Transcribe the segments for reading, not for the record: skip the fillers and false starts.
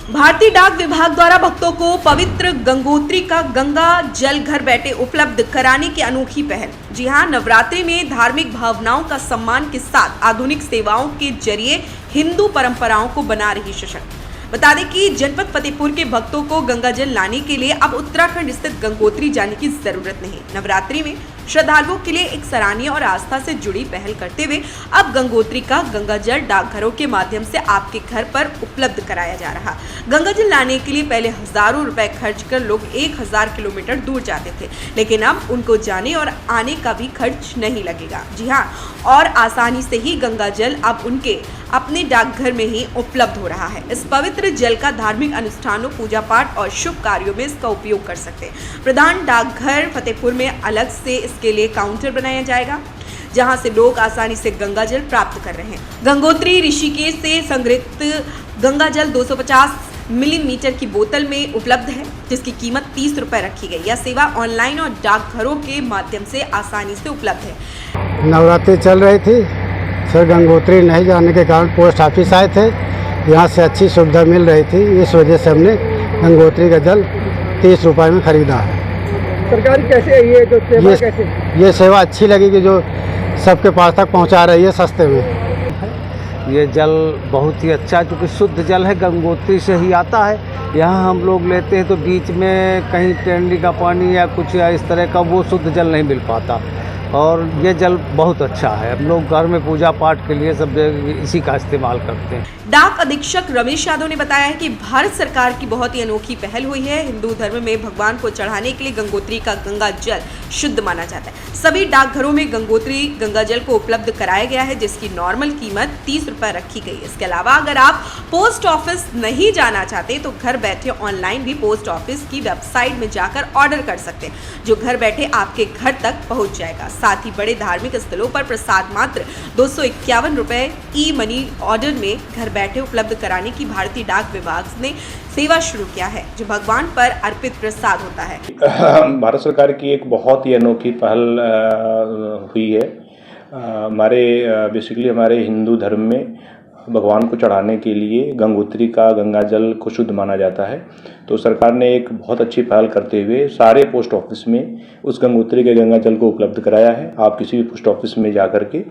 भारतीय डाक विभाग द्वारा भक्तों को पवित्र गंगोत्री का गंगा जल घर बैठे उपलब्ध कराने की अनोखी पहल। जी हां, नवरात्रि में धार्मिक भावनाओं का सम्मान के साथ आधुनिक सेवाओं के जरिए हिंदू परंपराओं को बना रही सशक्त। बता दें कि जनपद फतेहपुर के भक्तों को गंगा जल लाने के लिए अब उत्तराखंड स्थित गंगोत्री जाने की जरूरत नहीं। नवरात्रि में श्रद्धालुओं के लिए एक सराहनीय और आस्था से जुड़ी पहल करते हुए अब गंगोत्री का गंगा जल डाकघरों के माध्यम से आपके घर पर उपलब्ध कराया जा रहा। गंगा जल लाने के लिए पहले हजारों रुपए खर्च कर लोग 1000 किलोमीटर दूर जाते थे, लेकिन अब उनको जाने और आने का भी खर्च नहीं लगेगा। जी हाँ, और आसानी से ही गंगा जल अब उनके अपने डाकघर में ही उपलब्ध हो रहा है। इस पवित्र जल का धार्मिक अनुष्ठानों, पूजा पाठ और शुभ कार्यों में इसका उपयोग कर सकते हैं। प्रधान डाकघर फतेहपुर में अलग से इसके लिए काउंटर बनाया जाएगा, जहां से लोग आसानी से गंगा जल प्राप्त कर रहे हैं। गंगोत्री ऋषिकेश से संग्रहित गंगा जल 250 मिलीलीटर की बोतल में उपलब्ध है, जिसकी कीमत 30 रुपए रखी गई। यह सेवा ऑनलाइन और डाकघरों के माध्यम से आसानी से उपलब्ध है। नवरात्रि चल रही थी, सर गंगोत्री नहीं जाने के कारण पोस्ट ऑफिस आए थे, यहाँ से अच्छी सुविधा मिल रही थी, इस वजह से हमने गंगोत्री का जल 30 रुपए में खरीदा है। सरकारी कैसे है ये जो सेवा कैसे? ये सेवा अच्छी लगी कि जो सबके पास तक पहुँचा रही है सस्ते में। ये जल बहुत ही अच्छा, क्योंकि शुद्ध जल है, गंगोत्री से ही आता है। यहाँ हम लोग लेते हैं तो बीच में कहीं टेंडी का पानी या कुछ या इस तरह का वो शुद्ध जल नहीं मिल पाता, और ये जल बहुत अच्छा है। हम लोग घर में पूजा पाठ के लिए सब इसी का इस्तेमाल करते हैं। डाक अधीक्षक रमेश यादव ने बताया है कि भारत सरकार की बहुत ही अनोखी पहल हुई है। हिंदू धर्म में भगवान को चढ़ाने के लिए गंगोत्री का गंगा जल शुद्ध माना जाता है। सभी डाकघरों में गंगोत्री गंगा जल को उपलब्ध कराया गया है, जिसकी नॉर्मल कीमत 30 रुपए रखी गई। इसके अलावा अगर आप पोस्ट ऑफिस नहीं जाना चाहते तो घर बैठे ऑनलाइन भी पोस्ट ऑफिस की वेबसाइट में जाकर ऑर्डर कर सकते हैं, जो घर बैठे आपके घर तक पहुंच जाएगा। साथ ही बड़े धार्मिक स्थलों पर प्रसाद मात्र 251 रुपए ई मनी ऑर्डर में घर बैठे उपलब्ध कराने की भारतीय डाक विभाग ने सेवा शुरू किया है, जो भगवान पर अर्पित प्रसाद होता है। भारत सरकार की एक बहुत ही अनोखी पहल हुई है। बेसिकली हमारे हिंदू धर्म में भगवान को चढ़ाने के लिए गंगोत्री का गंगा जल को शुद्ध माना जाता है। तो सरकार ने एक बहुत अच्छी पहल करते हुए सारे पोस्ट ऑफिस में उस गंगोत्री के गंगा जल को उपलब्ध कराया है। आप किसी भी पोस्ट ऑफिस में जा करके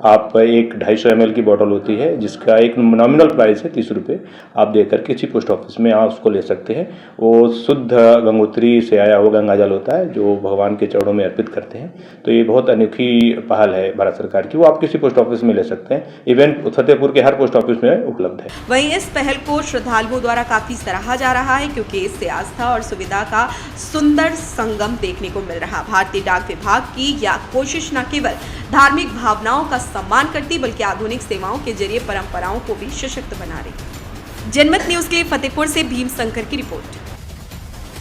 आप एक 250 ml की बोतल होती है, जिसका एक नॉमिनल प्राइस है 30 रुपये, आप दे करके किसी पोस्ट ऑफिस में आप उसको ले सकते हैं। वो शुद्ध गंगोत्री से आया हुआ गंगा जल होता है, जो भगवान के चरणों में अर्पित करते हैं। तो ये बहुत अनोखी पहल है भारत सरकार की, वो आप किसी पोस्ट ऑफिस में ले सकते हैं। इवेंट फतेहपुर के हर पोस्ट ऑफिस में उपलब्ध है। वहीं इस पहल को श्रद्धालुओं द्वारा काफी सराहा जा रहा है, क्योंकि इससे आस्था और सुविधा का सुंदर संगम देखने को मिल रहा। भारतीय डाक विभाग की यह कोशिश न केवल धार्मिक भावनाओं का सम्मान करती, बल्कि आधुनिक सेवाओं के जरिए परंपराओं को भी सशक्त बना रही। जनमत न्यूज के लिए फतेहपुर से भीम शंकर की रिपोर्ट।